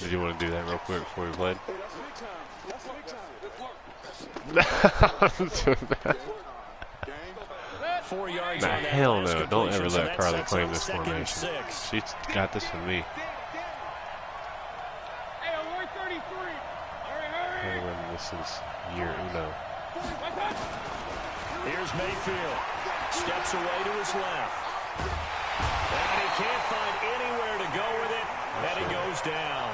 Did you want to do that real quick before we played? Nah, hell no. Don't ever let Carly claim this formation. She's got this from me. This is year uno. Here's Mayfield. Steps away to his left. And he can't find anywhere to go with it. And he goes down.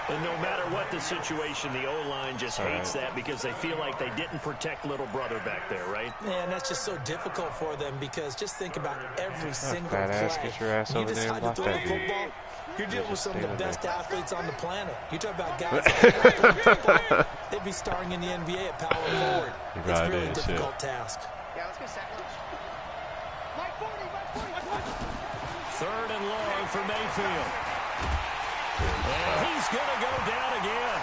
And no matter what the situation, the O-line just hates that because they feel like they didn't protect little brother back there, right? Man, that's just so difficult for them because just think about every single play. Get your ass over there and block that dude. You're dealing with some of the best athletes on the planet. You talk about guys that they'd be starring in the NBA at power forward. It's a really difficult task. Yeah, let's go second. Third and long for Mayfield. And he's going to go down again.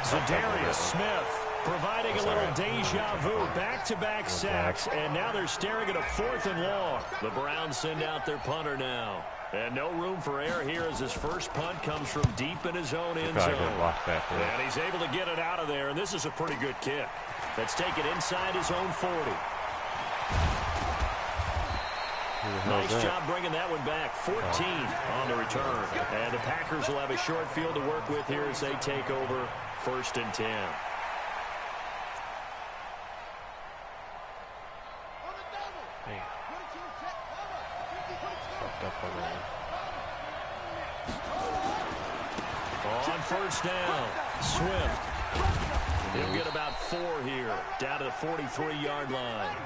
Za'Darius Smith providing a little deja vu. Back-to-back sacks. And now they're staring at a 4th and long. The Browns send out their punter now. And no room for error here as his first punt comes from deep in his own end zone. And he's able to get it out of there. And this is a pretty good kick. Let's take it inside his own 40. Nice job bringing that one back. 14 on the return. And the Packers will have a short field to work with here as they take over 1st and 10. On 1st down, Swift. He'll get about 4 here, down to the 43-yard line.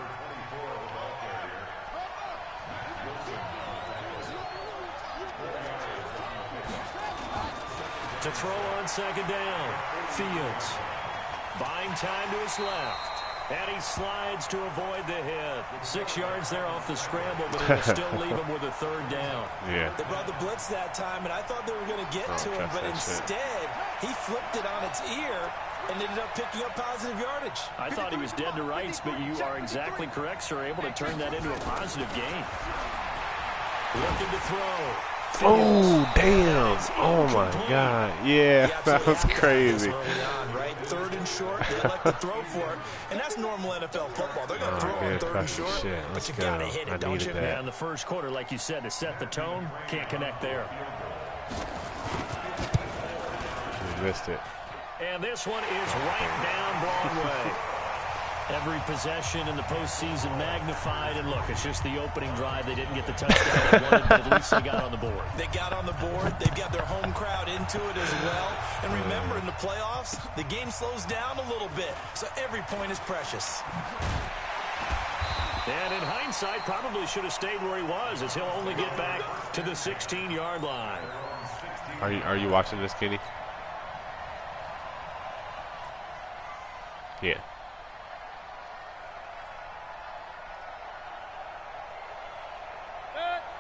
To throw on 2nd down, Fields. Buying time to his left. And he slides to avoid the hit. 6 yards there off the scramble, but it'll still leave him with a 3rd down. Yeah. They brought the blitz that time, and I thought they were going to get to him, but instead he flipped it on its ear and ended up picking up positive yardage. I thought he was dead to rights, but you are exactly correct, sir. Able to turn that into a positive gain. Looking to throw. Oh, damn. Oh, my God. Yeah, that was crazy. Right? 3rd and short, they elect to throw for it. And that's normal NFL football. They're going to throw on 3rd and short, but you got to hit it, don't you? Yeah, in the first quarter, like you said, to set the tone, can't connect there. You missed it. And this one is right down Broadway. Every possession in the postseason magnified. And look, it's just the opening drive. They didn't get the touchdown they wanted, but at least they got on the board. They got on the board. They've got their home crowd into it as well. And remember, in the playoffs, the game slows down a little bit. So every point is precious. And in hindsight, probably should have stayed where he was, as he'll only get back to the 16-yard line. Are you watching this, Kenny? Yeah.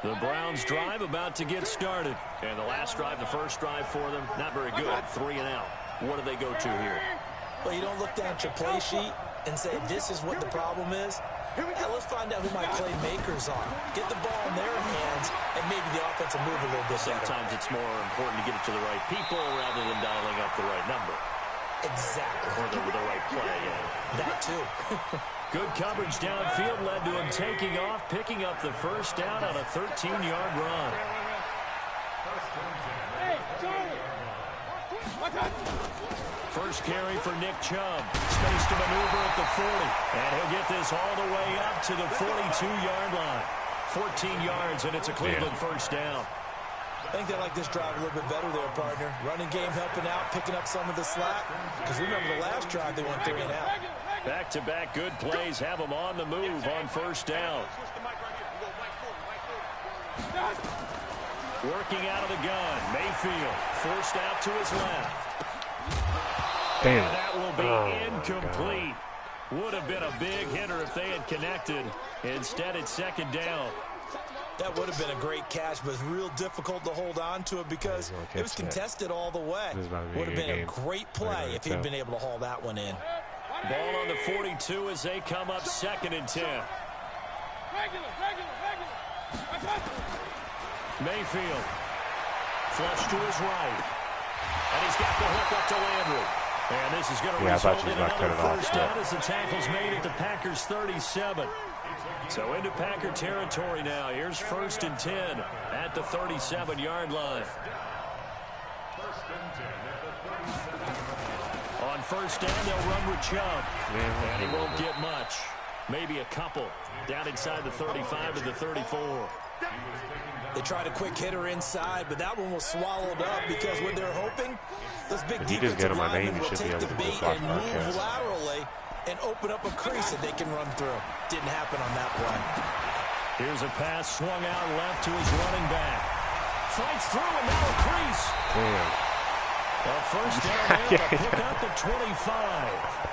The Browns drive about to get started. And the last drive, the first drive for them, not very good. 3 and out. What do they go to here? Well, you don't look down at your play sheet and say, this is what the problem is. Now, let's find out who my playmakers are. Get the ball in their hands, and maybe the offense will move a little bit better. Sometimes it's more important to get it to the right people rather than dialing up the right number. Exactly. Or the right play. Yeah. That, too. Good coverage downfield led to him taking off, picking up the 1st down on a 13-yard run. First carry for Nick Chubb. Space to maneuver at the 40. And he'll get this all the way up to the 42-yard line. 14 yards, and it's a Cleveland 1st down. I think they like this drive a little bit better there, partner. Running game helping out, picking up some of the slack. Because remember the last drive, they went 3 and out. Back-to-back good plays have them on the move on 1st down. Working out of the gun. Mayfield forced out to his left. Damn. And that will be incomplete. Would have been a big hitter if they had connected. Instead, it's 2nd down. That would have been a great catch, but it's real difficult to hold on to it because it was contested all the way. Would have been a great play if he'd been able to haul that one in. Ball on the 42 as they come up 2nd and 10. Mayfield. Flush to his right. back up to Landry. And this is going to result in another first down as the tackle's made at the Packers' 37. So into Packer territory now. Here's 1st and 10 at the 37-yard line. On 1st down, they'll run with Chubb. And he won't get much. Maybe a couple. Down inside the 35 to the 34. They tried a quick hitter inside, but that one was swallowed up because when they're hoping, those big defensive linemen will take the bait and move laterally and open up a crease that they can run through. Didn't happen on that play. Here's a pass swung out left to his running back. Fights through and now a crease. Damn. A first down there to pick up the 25.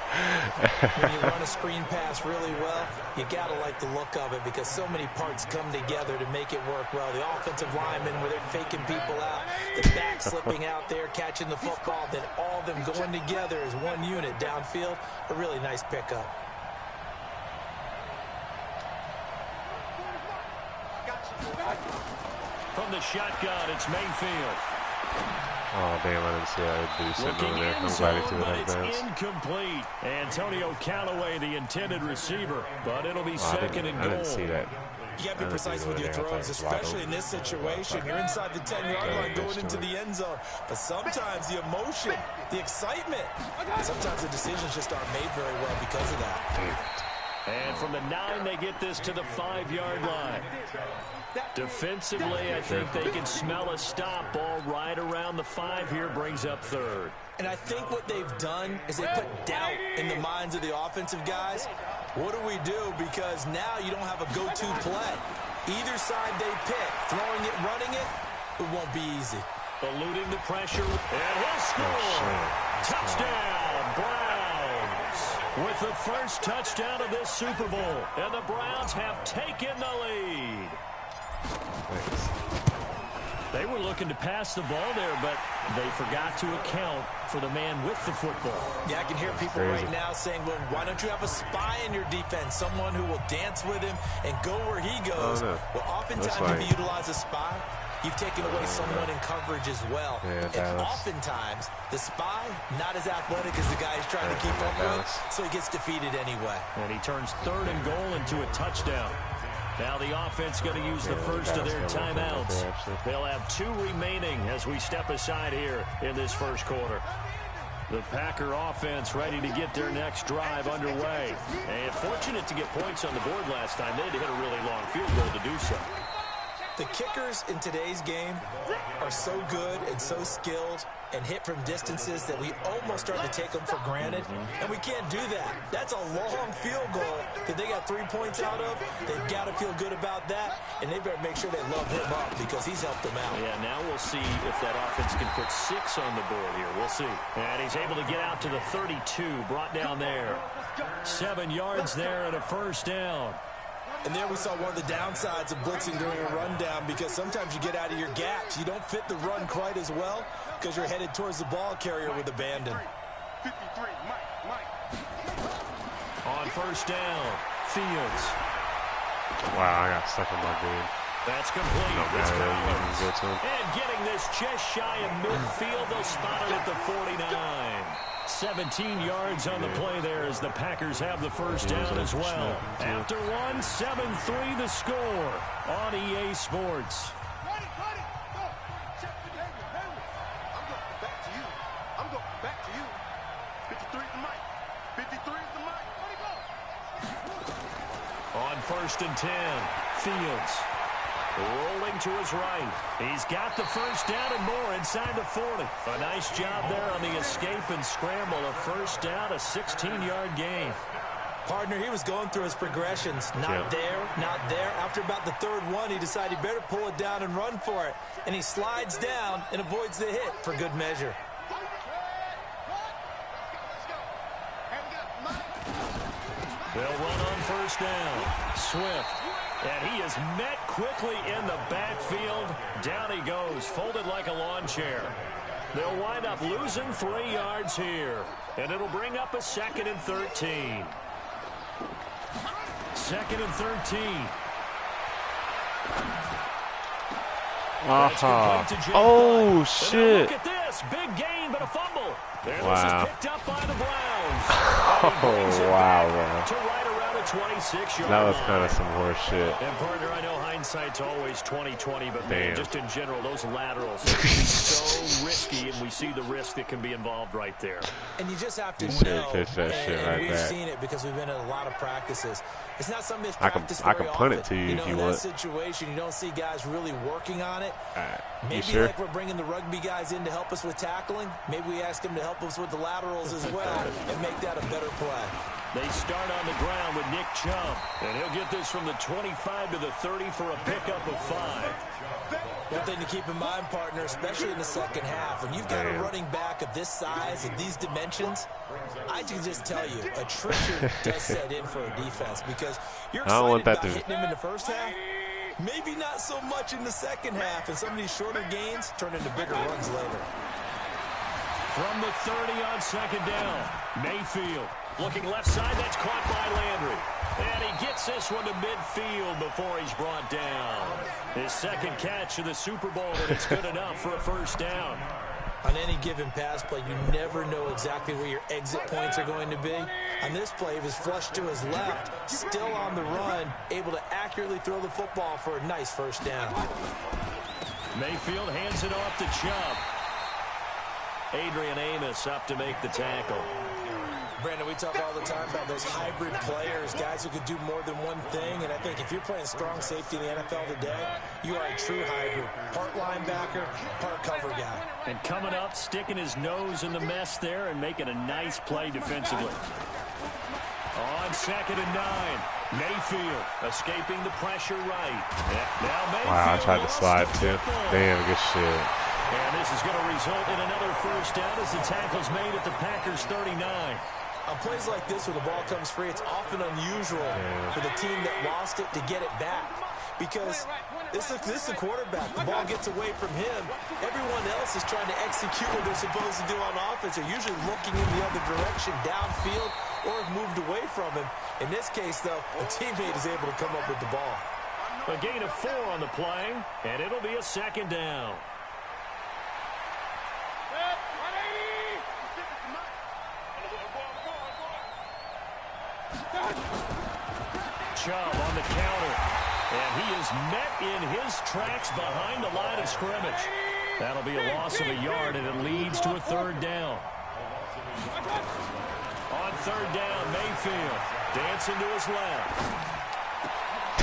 When you run a screen pass really well, you got to like the look of it because so many parts come together to make it work well. The offensive linemen, where they're faking people out, the back slipping out there, catching the football, then all of them going together as one unit downfield. A really nice pickup. From the shotgun, it's Mayfield. Oh, damn, I didn't see that dude sitting over there. I'm glad he threw it out of bounds. Incomplete. Antonio Callaway, the intended receiver, but it'll be second and goal. I didn't see that. You got to be precise with your throws, especially in this situation. You're inside the 10-yard line going into the end zone. But sometimes the emotion, the excitement, sometimes the decisions just aren't made very well because of that. And from the 9, they get this to the 5-yard line. Defensively, I think they can smell a stop. Ball right around the 5 here, brings up 3rd. And I think what they've done is they put doubt in the minds of the offensive guys. What do we do? Because now you don't have a go-to play. Either side they pick, throwing it, running it, it won't be easy. Eluding the pressure, and he'll score. Touchdown, Browns. With the first touchdown of this Super Bowl, and the Browns have taken the lead. Thanks. They were looking to pass the ball there, but they forgot to account for the man with the football. Yeah, I can hear people right now saying, well, why don't you have a spy in your defense, someone who will dance with him and go where he goes? Oh, no. Well, oftentimes if you utilize a spy, you've taken away someone in coverage as well. Yeah, and oftentimes, the spy, not as athletic as the guy he's trying to keep up with, so he gets defeated anyway. And he turns 3rd and goal into a touchdown. Now the offense going to use the first of their timeouts. They'll have 2 remaining as we step aside here in this first quarter. The Packer offense ready to get their next drive underway. And fortunate to get points on the board last time. They had to hit a really long field goal to do so. The kickers in today's game are so good and so skilled and hit from distances that we almost start to take them for granted, and we can't do that. That's a long field goal that they got 3 points out of. They've got to feel good about that, and they better make sure they love him up because he's helped them out. Yeah, now we'll see if that offense can put 6 on the board here. We'll see. And he's able to get out to the 32, brought down there. 7 yards there and a first down. And there we saw one of the downsides of blitzing during a rundown because sometimes you get out of your gaps. You don't fit the run quite as well because you're headed towards the ball carrier with abandon. On first down, Fields. Wow, I got stuck on my dude. That's complete. And getting this just shy of midfield, they'll spot it at the 49. 17 yards on the play there as the Packers have the first down as well. After one, 7-3 the score on EA Sports. On 1st and 10, Fields. Rolling to his right. He's got the first down and more inside the 40. A nice job there on the escape and scramble. A first down, a 16-yard gain. Partner, he was going through his progressions. Not there, not there. After about the 3rd one, he decided he better pull it down and run for it. And he slides down and avoids the hit for good measure. They'll run on first down. Swift. And he is met quickly in the backfield. Down he goes, folded like a lawn chair. They'll wind up losing 3 yards here. And it'll bring up a 2nd and 13. 2nd and 13. Oh, shit. Look at this. Big gain gain, but a fumble. And wow. This is picked up by the Browns. Oh, wow, man. To right around a 26-yard That was line. kind of some horse shit. And partner, I know hindsight's always 20/20, but man, Damn. just in general, those laterals can be so risky, and we see the risk that can be involved right there. And you just have to You know, pitch that shit and right we've back. seen it because we've been in a lot of practices. It's not something that's I can practiced punt very it to you often. if you in want. that situation, you don't see guys really working on it. You Maybe sure? like we're bringing the rugby guys in to help us with tackling. Maybe we ask them to help us with the laterals as well and make that a better play. They start on the ground with Nick Chubb, and he'll get this from the 25 to the 30 for a pickup of 5. One thing to keep in mind, partner, especially in the second half, when you've got a running back of this size and these dimensions, I can just tell you, attrition does set in for a defense because you're excited about hitting him in the first half. Maybe not so much in the second half, and some of these shorter gains turn into bigger runs later. From the 30 on second down, Mayfield looking left side. That's caught by Landry. And he gets this one to midfield before he's brought down. His second catch of the Super Bowl, and it's good enough for a first down. On any given pass play, you never know exactly where your exit points are going to be. On this play, he was flushed to his left, still on the run, able to accurately throw the football for a nice first down. Mayfield hands it off to Chubb. Adrian Amos up to make the tackle. Brandon, we talk all the time about those hybrid players, guys who could do more than one thing, and I think if you're playing strong safety in the NFL today, you are a true hybrid. Part linebacker, part cover guy. And coming up, sticking his nose in the mess there and making a nice play defensively. On second and 9, Mayfield escaping the pressure right. Now Mayfield, wow, I tried to slide too. Damn, good shit. And this is going to result in another first down as the tackle's made at the Packers 39. On plays like this where the ball comes free, it's often unusual for the team that lost it to get it back. Because this is the quarterback. The ball gets away from him. Everyone else is trying to execute what they're supposed to do on offense. They're usually looking in the other direction, downfield, or have moved away from him. In this case, though, a teammate is able to come up with the ball. A gain of 4 on the play, and it'll be a second down. Chubb on the counter, and he is met in his tracks behind the line of scrimmage. That'll be a loss of a yard, and it leads to a third down. On third down, Mayfield dancing to his left.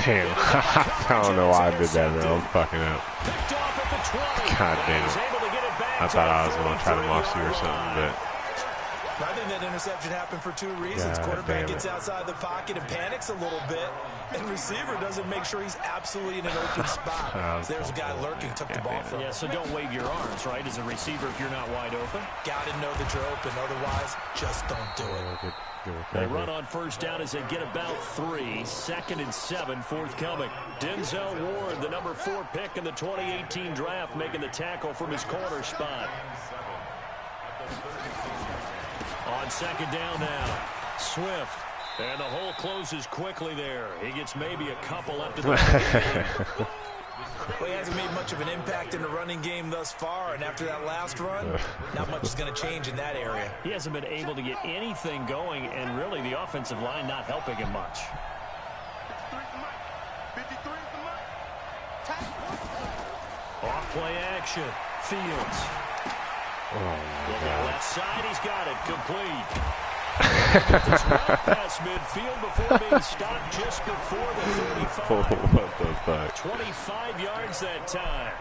Damn, I don't know why I did that, bro. I'm fucking up. Picked off at the 20. God damn He's it. able to get it back I thought I was going to try to moss you or something, but I think that interception happened for 2 reasons. Quarterback gets outside the pocket and panics a little bit, and receiver doesn't make sure he's absolutely in an open spot. There's a guy lurking, took the ball from him. Yeah, so don't wave your arms, right, as a receiver if you're not wide open. Got to know that you're open. Otherwise, just don't do it. They run on first down as they get about 3. Second and 7 forthcoming. Denzel Ward, the number 4 pick in the 2018 draft, making the tackle from his corner spot. On second down now, Swift. And the hole closes quickly there. He gets maybe a couple up to the Well, he hasn't made much of an impact in the running game thus far, and after that last run, not much is going to change in that area. He hasn't been able to get anything going, and really the offensive line not helping him much. Off play action, Fields. Looking left side, he's got it, complete. Pass midfield before being stopped just before the 35. what the fuck? 25 yards that time.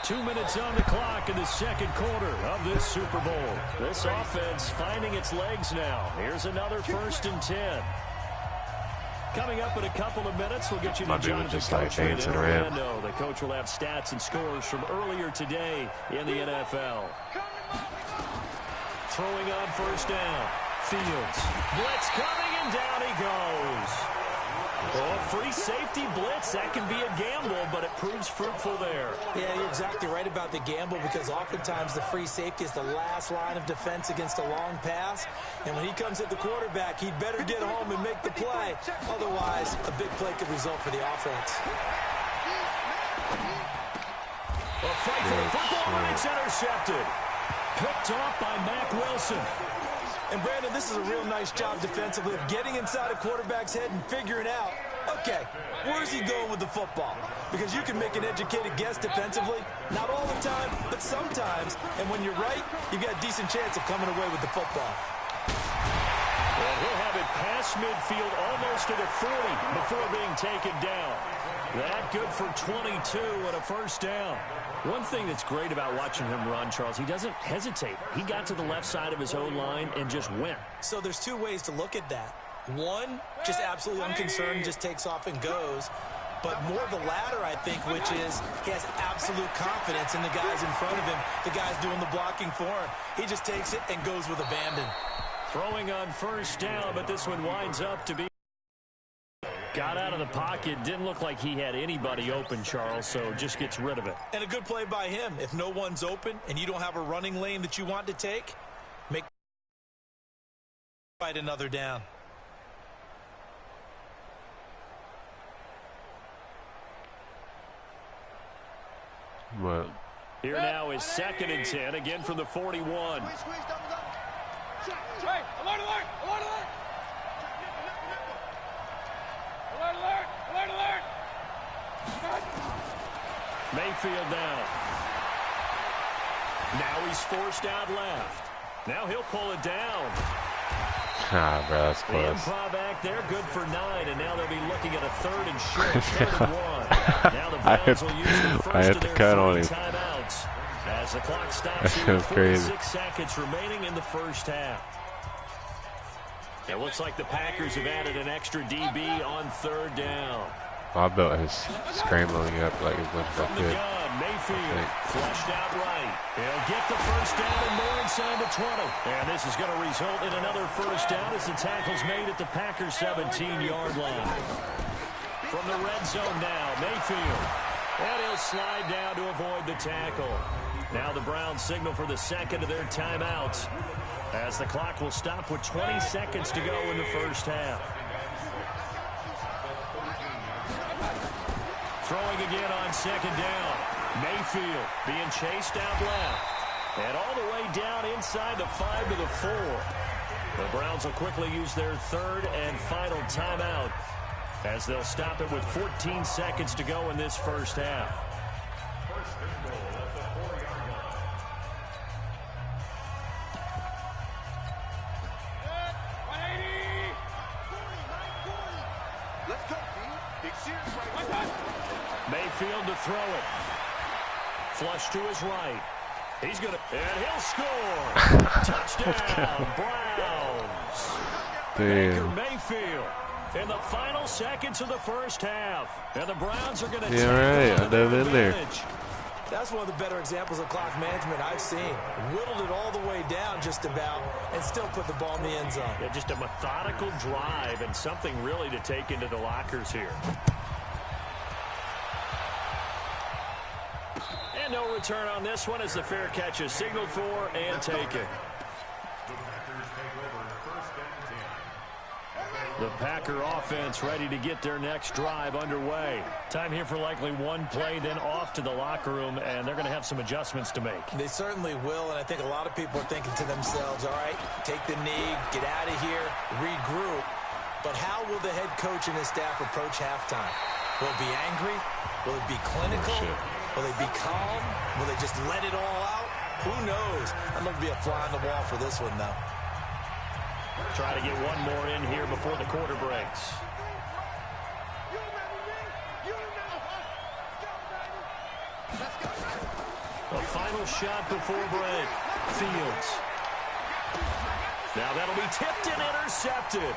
2 minutes on the clock in the second quarter of this Super Bowl. This offense finding its legs now. Here's another 1st and 10. Coming up in a couple of minutes, we'll get you to Jonathan just like Coachman in dancing around. Orlando. The coach will have stats and scores from earlier today in the NFL. Throwing on first down. Fields. Blitz coming, and down he goes. Oh, free safety blitz. That can be a gamble, but it proves fruitful there. Yeah, you're exactly right about the gamble because oftentimes the free safety is the last line of defense against a long pass. And when he comes at the quarterback, he'd better get home and make the play. Otherwise, a big play could result for the offense. A fight for the football, and it's intercepted. Picked off by Mack Wilson. And, Brandon, this is a real nice job defensively of getting inside a quarterback's head and figuring out, okay, where's he going with the football? Because you can make an educated guess defensively, not all the time, but sometimes. And when you're right, you've got a decent chance of coming away with the football. And he'll have it past midfield almost to the 40 before being taken down. That good for 22 and a first down. One thing that's great about watching him run, Charles, he doesn't hesitate. He got to the left side of his own line and just went. So there's two ways to look at that. One, just absolutely unconcerned, just takes off and goes. But more the latter, I think, which is he has absolute confidence in the guys in front of him, the guys doing the blocking for him. He just takes it and goes with abandon. Throwing on first down, but this one winds up to be. Got out of the pocket. Didn't look like he had anybody open, Charles, so just gets rid of it. And a good play by him. If no one's open and you don't have a running lane that you want to take, make fight another down. Well, here now is 2nd and 10, again from the 41. Mayfield now. Now he's forced out left. Now he'll pull it down. bro, that's The close. improv act there, good for 9, and now they'll be looking at a 3rd and short, 3rd and 1. Now the Browns will use the first of their 3 timeouts as the clock stops here with 46 seconds remaining in the first half. It looks like the Packers have added an extra DB on 3rd down. I built his scrambling up like as much as I could. Mayfield flushed out right. He'll get the first down and more inside the 20. And this is going to result in another first down as the tackle's made at the Packers 17-yard line. From the red zone now, Mayfield. And he'll slide down to avoid the tackle. Now the Browns signal for the 2nd of their timeouts as the clock will stop with 20 seconds to go in the first half. Throwing again on 2nd down. Mayfield being chased out left. And all the way down inside the 5 to the 4. The Browns will quickly use their 3rd and final timeout as they'll stop it with 14 seconds to go in this first half. Mayfield to throw it. Flush to his right. He's going to, and he'll score. Touchdown, Browns. Baker Mayfield in the final seconds of the first half. And the Browns are going to take I dove in there. That's one of the better examples of clock management I've seen. Whittled it all the way down just about and still put the ball in the end zone. Yeah, just a methodical drive and something really to take into the lockers here. And no return on this one as the fair catch is signaled for and taken. The Packer offense ready to get their next drive underway. Time here for likely one play, then off to the locker room, and they're going to have some adjustments to make. They certainly will, and I think a lot of people are thinking to themselves, all right, take the knee, get out of here, regroup. But how will the head coach and his staff approach halftime? Will it be angry? Will it be clinical? Will they be calm? Will they just let it all out? Who knows? I'd love to be a fly on the wall for this one, though. Try to get one more in here before the quarter breaks. A final shot before break. Fields. Now that'll be tipped and intercepted.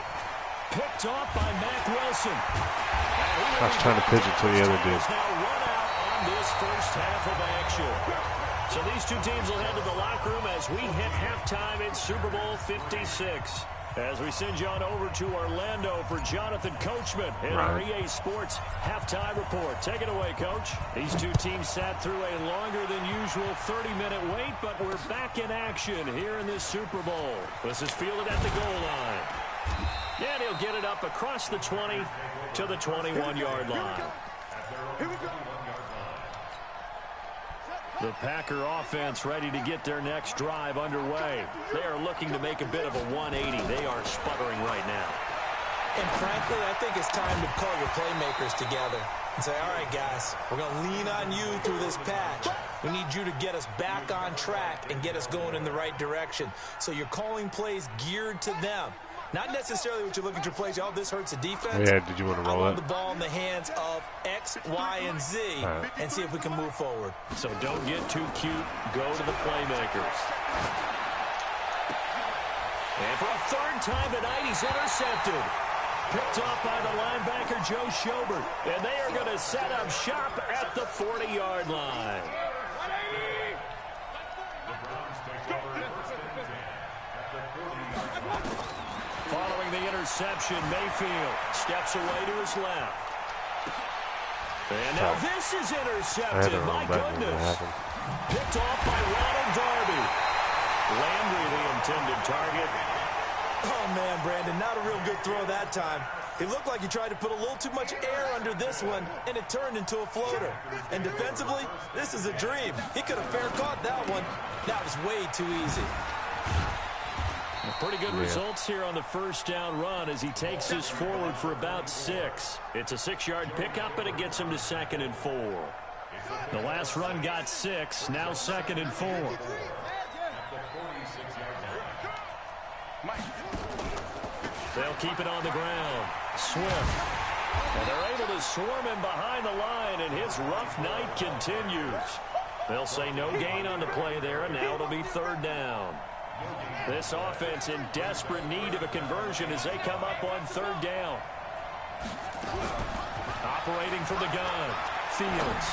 Picked off by Mack Wilson. I was trying to pitch it to the other dude. Now run out on this first half of action. So these two teams will head to the locker room as we hit halftime in Super Bowl 56. As we send you on over to Orlando for Jonathan Coachman in our EA Sports halftime report. Take it away, Coach. These two teams sat through a longer than usual 30-minute wait, but we're back in action here in this Super Bowl. This is fielded at the goal line. And he'll get it up across the 20 to the 21-yard line. Here we go. The Packer offense ready to get their next drive underway. They are looking to make a bit of a 180. They are sputtering right now. And frankly, I think it's time to call your playmakers together and say, all right, guys, we're going to lean on you through this patch. We need you to get us back on track and get us going in the right direction. So you're calling plays geared to them. Not necessarily what you look at your plays, oh, this hurts the defense. Yeah, did you want to roll it? I want the ball in the hands of X, Y, and Z and see if we can move forward. So don't get too cute. Go to the playmakers. And for a third time tonight, he's intercepted. Picked off by the linebacker, Joe Schobert. And they are going to set up shop at the 40-yard line. Following the interception, Mayfield steps away to his left. And now this is intercepted. My goodness. Picked off by Ronald Darby. Landry, the intended target. Oh, man, Brandon, not a real good throw that time. It looked like he tried to put a little too much air under this one, and it turned into a floater. And defensively, this is a dream. He could have fair caught that one. That was way too easy. Pretty good results here on the first down run as he takes this forward for about 6. It's a 6-yard pickup, and it gets him to 2nd and 4. The last run got 6, now 2nd and 4. They'll keep it on the ground. Swift. And they're able to swarm him behind the line, and his rough night continues. They'll say no gain on the play there, and now it'll be 3rd down. This offense in desperate need of a conversion as they come up on 3rd down. Operating from the gun. Fields.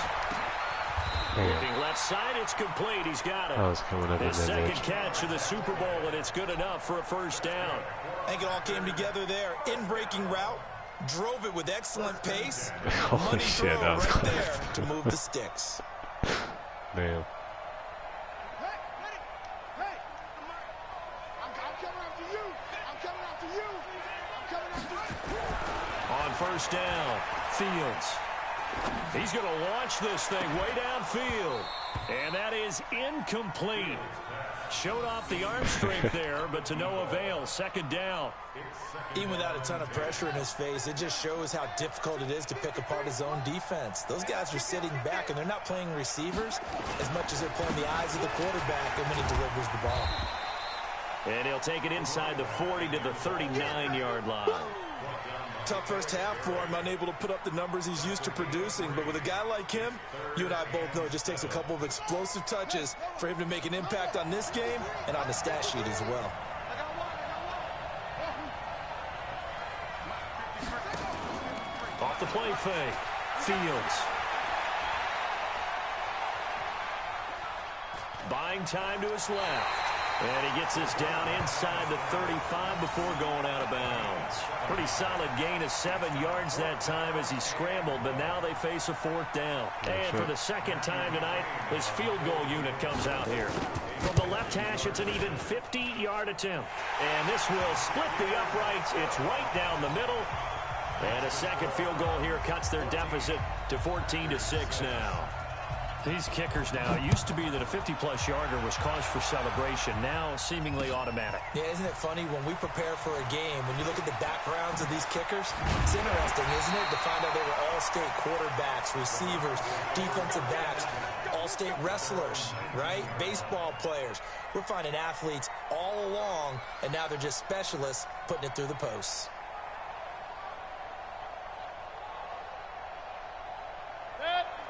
Looking left side, it's complete. He's got it. Was coming up his second catch of the Super Bowl, and it's good enough for a 1st down. I think it all came together there. In-breaking route. Drove it with excellent pace. Holy shit, that was right close. there to move the sticks. Damn. On 1st down, Fields. He's going to launch this thing way downfield. And that is incomplete. Showed off the arm strength there, but to no avail. 2nd down. Even without a ton of pressure in his face, it just shows how difficult it is to pick apart his own defense. Those guys are sitting back, and they're not playing receivers as much as they're playing the eyes of the quarterback and when he delivers the ball. And he'll take it inside the 40 to the 39-yard line. Tough first half for him, unable to put up the numbers he's used to producing. But with a guy like him, you and I both know it just takes a couple of explosive touches for him to make an impact on this game and on the stat sheet as well. Off the play fake. Fields. Buying time to his left. And he gets this down inside the 35 before going out of bounds. Pretty solid gain of 7 yards that time as he scrambled, but now they face a 4th down. And for the 2nd time tonight, his field goal unit comes out here. From the left hash, it's an even 50-yard attempt. And this will split the uprights. It's right down the middle. And a 2nd field goal here cuts their deficit to 14-6 now. These kickers now, it used to be that a 50-plus yarder was cause for celebration. Now, seemingly automatic. Yeah, isn't it funny when we prepare for a game, when you look at the backgrounds of these kickers, it's interesting, isn't it, to find out they were all-state quarterbacks, receivers, defensive backs, all-state wrestlers, right? Baseball players. We're finding athletes all along, and now they're just specialists putting it through the posts.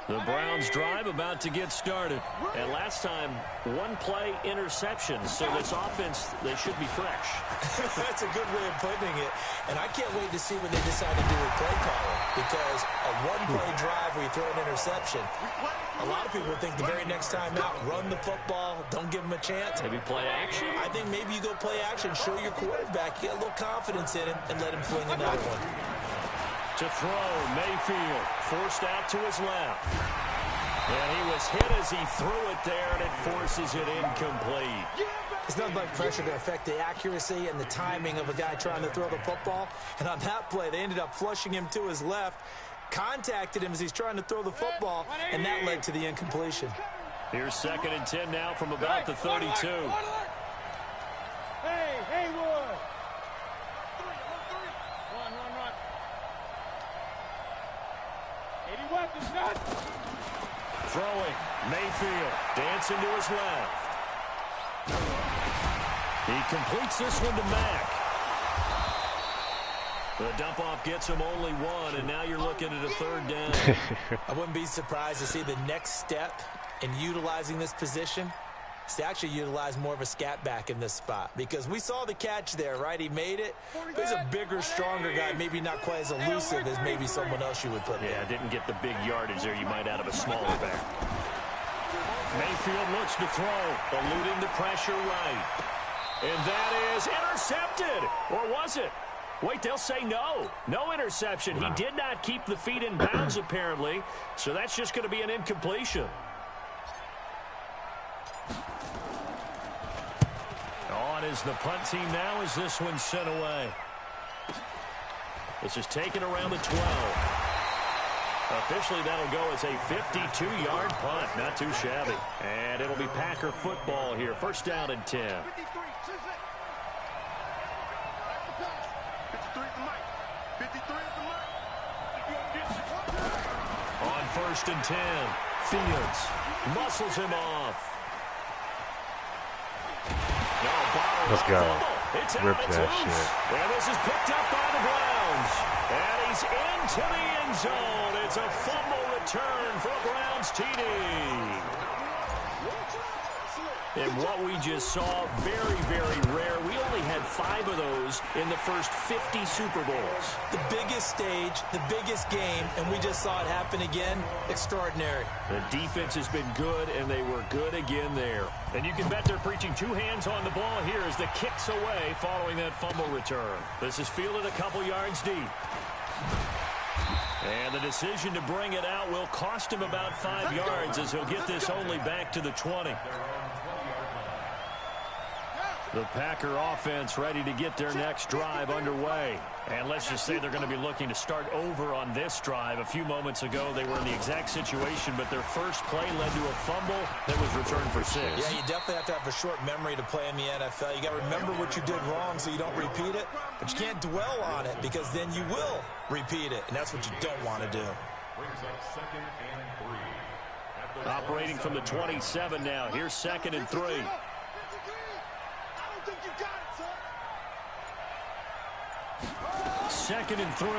The Browns drive about to get started. And last time, 1-play interception. So this offense, they should be fresh. That's a good way of putting it. And I can't wait to see what they decide to do with play calling. Because a 1-play drive where you throw an interception, a lot of people think the very next time out, run the football, don't give them a chance. Maybe play action? I think maybe you go play action, show your quarterback, get a little confidence in him, and let him fling another one. To throw, Mayfield forced out to his left. And he was hit as he threw it there, and it forces it incomplete. It's nothing like pressure to affect the accuracy and the timing of a guy trying to throw the football. And on that play, they ended up flushing him to his left, contacted him as he's trying to throw the football, and that led to the incompletion. Here's 2nd and 10 now from about the 32. Hey, Haywood. Run. 80 weapons, nuts. Throwing. Mayfield dancing to his left. He completes this one to Mack. The dump-off gets him only one, and now you're looking at a 3rd down. I wouldn't be surprised to see the next step in utilizing this position is to actually utilize more of a scat back in this spot, because we saw the catch there, right? He made it. But he's a bigger, stronger guy, maybe not quite as elusive as maybe someone else you would put there. Yeah, didn't get the big yardage there you might out of a smaller back. Mayfield looks to throw, eluding the pressure right. And that is intercepted. Or was it? Wait, they'll say no. No interception. He did not keep the feet in bounds, apparently. So that's just going to be an incompletion. On is the punt team now as this one's sent away. This is taken around the 12. Officially, that'll go as a 52-yard punt. Not too shabby. And it'll be Packer football here. 1st down and 10. On 1st and 10, Fields muscles him off. Let's go. Rip that shit. And this is picked up by the Browns. And he's into the end zone. It's a fumble return for a Browns TD. And what we just saw, very, very rare. We only had 5 of those in the first 50 Super Bowls. The biggest stage, the biggest game, and we just saw it happen again. Extraordinary. The defense has been good, and they were good again there. And you can bet they're preaching 2 hands on the ball here as the kick's away following that fumble return. This is fielded a couple yards deep. And the decision to bring it out will cost him about 5 yards as he'll get this only back to the 20. The Packer offense ready to get their next drive underway. And let's just say they're going to be looking to start over on this drive. A few moments ago, they were in the exact situation, but their first play led to a fumble that was returned for 6. Yeah, you definitely have to have a short memory to play in the NFL. You got to remember what you did wrong so you don't repeat it, but you can't dwell on it because then you will repeat it, and that's what you don't want to do. Operating from the 27 now. Here's 2nd and 3. Second and 3. Over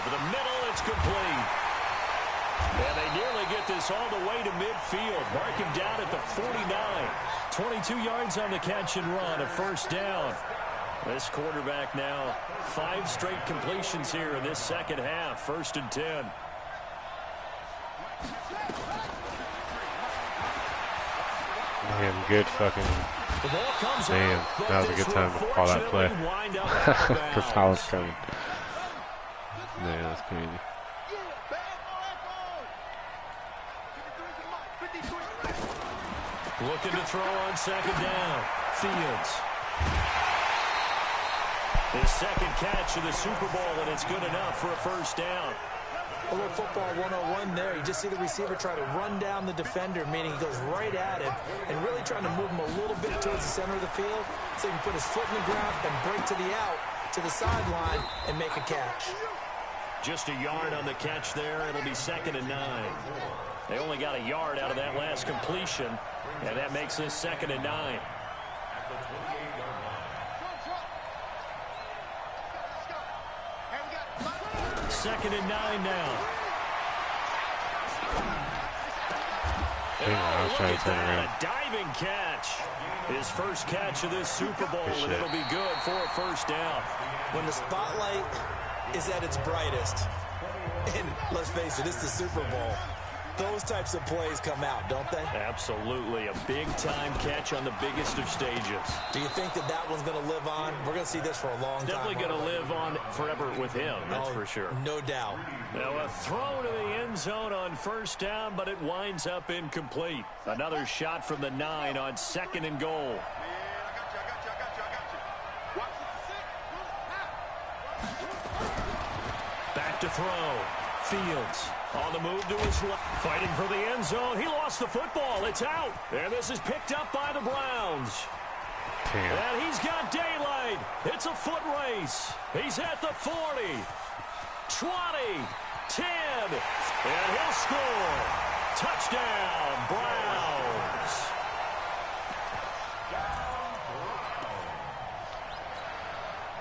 the middle, it's complete. And they nearly get this all the way to midfield. Mark him down at the 49. 22 yards on the catch and run, a 1st down. This quarterback now 5 straight completions here in this 2nd half. 1st and 10. Damn, good fucking... The ball comes Damn, out, that was a good time to call that play. Because I was coming. Man, that's crazy. Looking to throw on 2nd down. Fields. His 2nd catch of the Super Bowl, and it's good enough for a 1st down. A little football 101 there. You just see the receiver try to run down the defender, meaning he goes right at him and really trying to move him a little bit towards the center of the field so he can put his foot in the ground and break to the out, to the sideline, and make a catch. Just a yard on the catch there. It'll be 2nd and 9. They only got a yard out of that last completion, and that makes this 2nd and 9. Second and 9 now. I was trying to turn around. A diving catch. His first catch of this Super Bowl, and it'll be good for a 1st down. When the spotlight is at its brightest, and let's face it, it's the Super Bowl, those types of plays come out, don't they? Absolutely. A big-time catch on the biggest of stages. Do you think that that one's going to live on? We're going to see this for a long time. Definitely going to live on forever with him, that's for sure. No doubt. Now a throw to the end zone on 1st down, but it winds up incomplete. Another shot from the 9 on 2nd and goal. Back to throw. Fields. On the move to his left. Fighting for the end zone. He lost the football. It's out. And this is picked up by the Browns. Damn. And he's got daylight. It's a foot race. He's at the 40, 20, 10, and he'll score. Touchdown, Browns.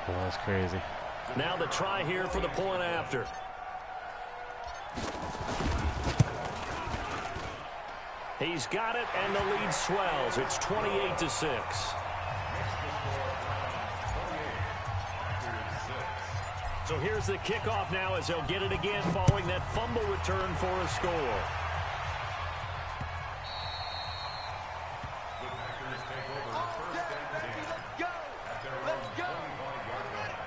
Oh, that's crazy. Now the try here for the point after. He's got it, and the lead swells. It's 28-6. So here's the kickoff now as they'll get it again following that fumble return for a score.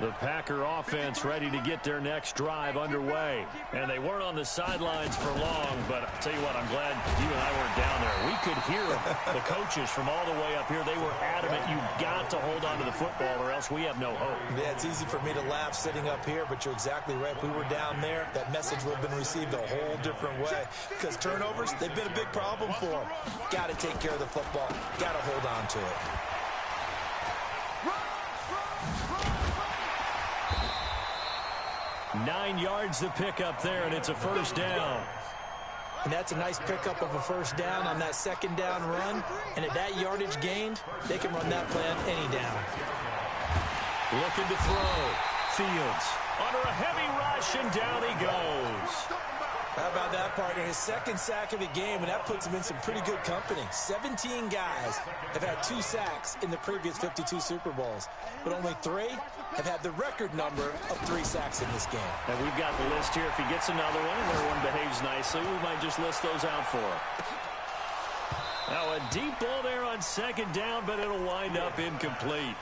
The Packer offense ready to get their next drive underway. And they weren't on the sidelines for long, but I'll tell you what, I'm glad you and I weren't down there. We could hear them, the coaches from all the way up here. They were adamant, you've got to hold on to the football or else we have no hope. Yeah, it's easy for me to laugh sitting up here, but you're exactly right. If we were down there, that message would have been received a whole different way. Because turnovers, they've been a big problem for them. Got to take care of the football. Got to hold on to it. 9 yards to pick up there, and it's a first down. And that's a nice pickup of a first down on that second down run. And at that yardage gained, they can run that play on any down. Looking to throw. Fields under a heavy rush, and down he goes. How about that, partner? His second sack of the game, and that puts him in some pretty good company. 17 guys have had 2 sacks in the previous 52 Super Bowls, but only 3 have had the record number of 3 sacks in this game. And we've got the list here. If he gets another one and everyone behaves nicely, we might just list those out for him. Now a deep ball there on second down, but it'll wind up incomplete.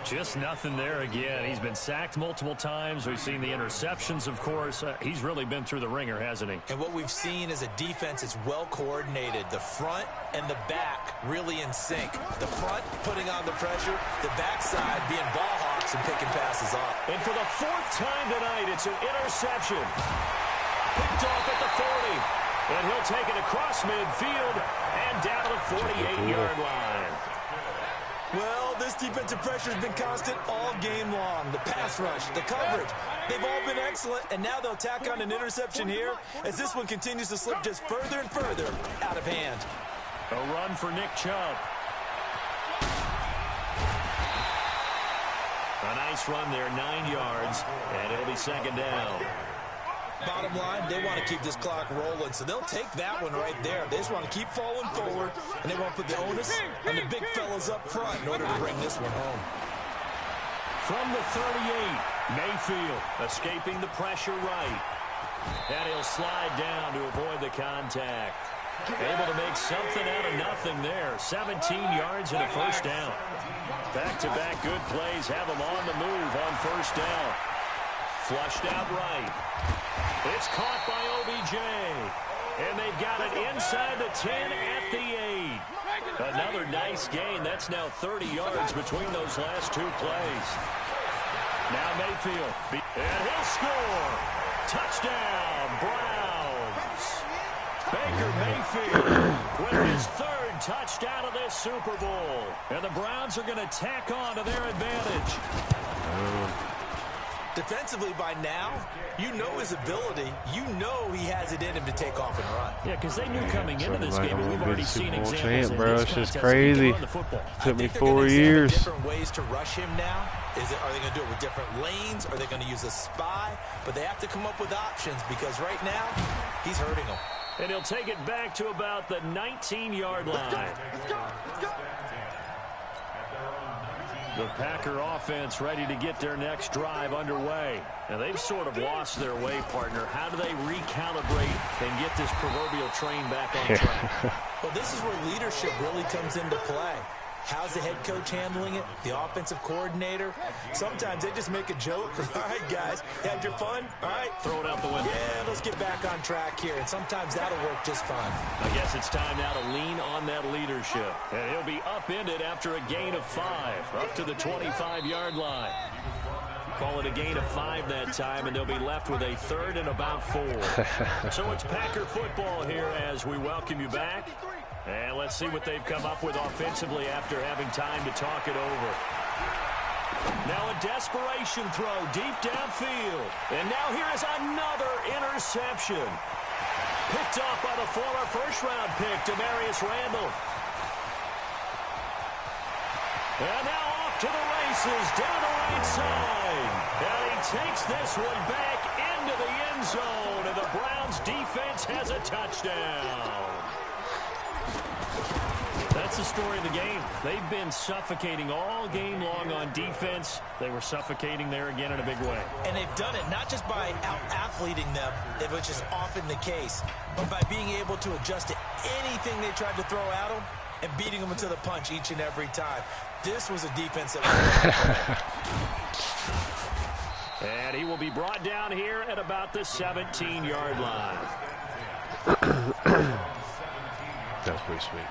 Just nothing there again. He's been sacked multiple times. We've seen the interceptions, of course. He's really been through the ringer, hasn't he? And what we've seen is a defense that's well coordinated. The front and the back really in sync. The front putting on the pressure, the backside being ball hawks and picking passes off. And for the 4th time tonight, it's an interception. Picked off at the 40. And he'll take it across midfield and down to the 48-yard line. Well, this defensive pressure has been constant all game long. The pass rush, the coverage, they've all been excellent, and now they'll tack on an interception here as this one continues to slip just further and further out of hand. A run for Nick Chubb. A nice run there, 9 yards, and it'll be second down. Bottom line, they want to keep this clock rolling, so they'll take that one right there. They just want to keep falling forward, and they want to put the onus on the big fellas up front in order to bring this one home. From the 38, Mayfield escaping the pressure right. And he'll slide down to avoid the contact. Able to make something out of nothing there. 17 yards and a first down. Back-to-back good plays have them on the move on first down. Flushed out right. It's caught by OBJ. And they've got it inside the 10 at the 8. Another nice gain. That's now 30 yards between those last 2 plays. Now Mayfield. And he'll score. Touchdown, Browns. Baker Mayfield with his 3rd touchdown of this Super Bowl. And the Browns are going to tack on to their advantage. Defensively by now, you know his ability. You know he has it in him to take off and run. Yeah, because they knew coming into this game, and we've already seen examples. Champ, bro. It's just crazy. Took me 4 years. years. Different ways to rush him now. Are they going to do it with different lanes? Are they going to use a spy? But they have to come up with options because right now, he's hurting them. And he'll take it back to about the 19-yard line. The Packer offense ready to get their next drive underway. Now, they've sort of lost their way, partner. How do they recalibrate and get this proverbial train back on track? Well, this is where leadership really comes into play. How's the head coach handling it? The offensive coordinator? Sometimes they just make a joke. All right, guys, you had your fun? All right. Throw it out the window. Yeah, let's get back on track here. And sometimes that'll work just fine. I guess it's time now to lean on that leadership. And he'll be upended after a gain of 5, up to the 25-yard line. Call it a gain of 5 that time, and they'll be left with a 3rd and about 4. So it's Packer football here as we welcome you back. And let's see what they've come up with offensively after having time to talk it over. Now a desperation throw deep downfield. And now here is another interception. Picked off by the former first-round pick, Demarius Randall. And now off to the races, down the right side. And he takes this one back into the end zone, and the Browns defense has a touchdown. That's the story of the game. They've been suffocating all game long on defense. They were suffocating there again in a big way. And they've done it not just by out-athleting them, which is often the case, but by being able to adjust to anything they tried to throw at them and beating them to the punch each and every time. This was a defense that was And he will be brought down here at about the 17-yard line. That's pretty sweet.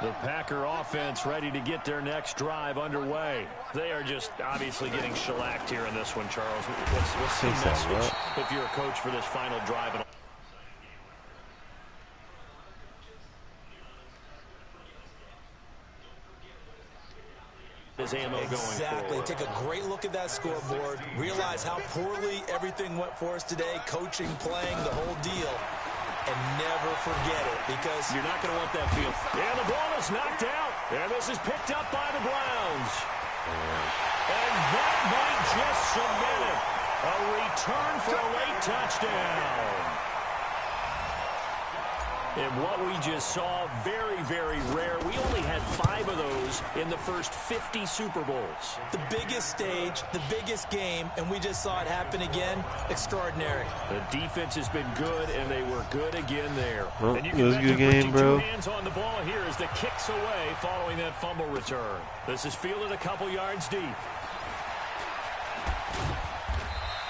The Packer offense ready to get their next drive underway. They are just obviously getting shellacked here in this one, Charles. What's the message if you're a coach for this final drive? Exactly. Take a great look at that scoreboard. Realize how poorly everything went for us today. Coaching, playing, the whole deal. And never forget it, because you're not going to want that field. Yeah, the ball is knocked out. And this is picked up by the Browns. And that might just cement it. A return for a late touchdown. And what we just saw, very, very rare. We only had 5 of those in the first 50 Super Bowls. The biggest stage, the biggest game, and we just saw it happen again. Extraordinary. The defense has been good, and they were good again there. Well, and you it was a good game, bro. Hands on the ball here as the kicks away following that fumble return. This is fielded a couple yards deep.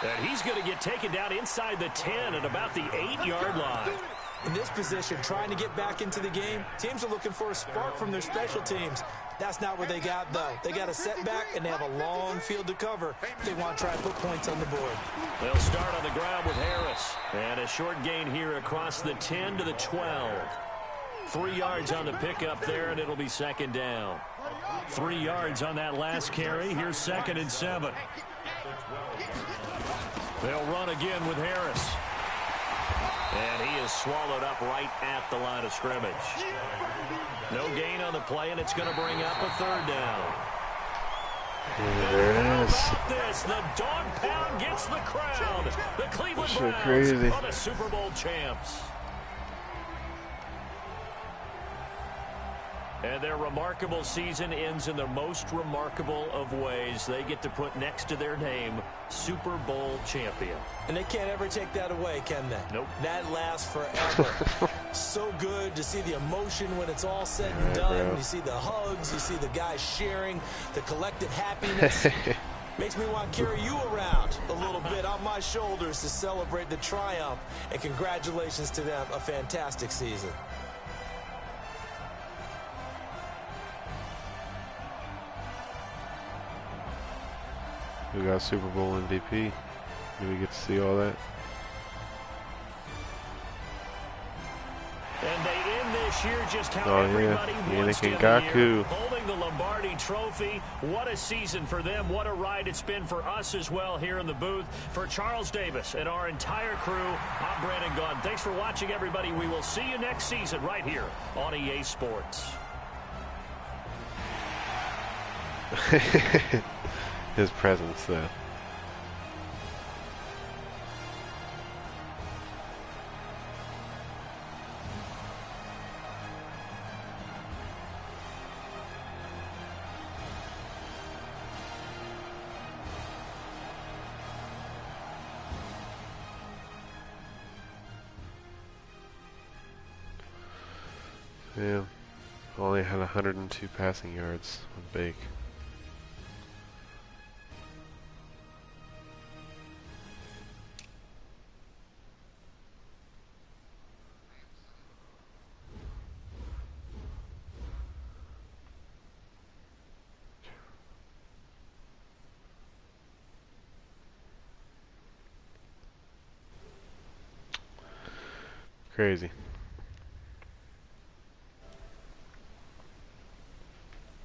And he's going to get taken down inside the 10 at about the 8-yard line. In this position, trying to get back into the game, teams are looking for a spark from their special teams. That's not what they got, though. They got a setback, and they have a long field to cover if they want to try and put points on the board. They'll start on the ground with Harris. And a short gain here across the 10 to the 12. 3 yards on the pickup there, and it'll be 2nd down. 3 yards on that last carry. Here's 2nd and 7. They'll run again with Harris. And he is swallowed up right at the line of scrimmage. No gain on the play, and it's going to bring up a 3rd down. There it is. This, the dog pound gets the crowd. The Cleveland Browns crazy. are the Super Bowl champs. And their remarkable season ends in the most remarkable of ways. They get to put next to their name, Super Bowl champion. And they can't ever take that away, can they? Nope. That lasts forever. So good to see the emotion when it's all said and done. You see the hugs, you see the guys sharing, the collective happiness. Makes me want to carry you around a little bit on my shoulders to celebrate the triumph. And congratulations to them, a fantastic season. We got Super Bowl MVP. Do we get to see all that? And they end this year just how everybody wants to Ngakoue. holding the Lombardi Trophy. What a season for them. What a ride it's been for us as well here in the booth. For Charles Davis and our entire crew, I'm Brandon Gaudin. Thanks for watching, everybody. We will see you next season right here on EA Sports. His presence, though. Yeah, only had 102 passing yards with Bake. Crazy.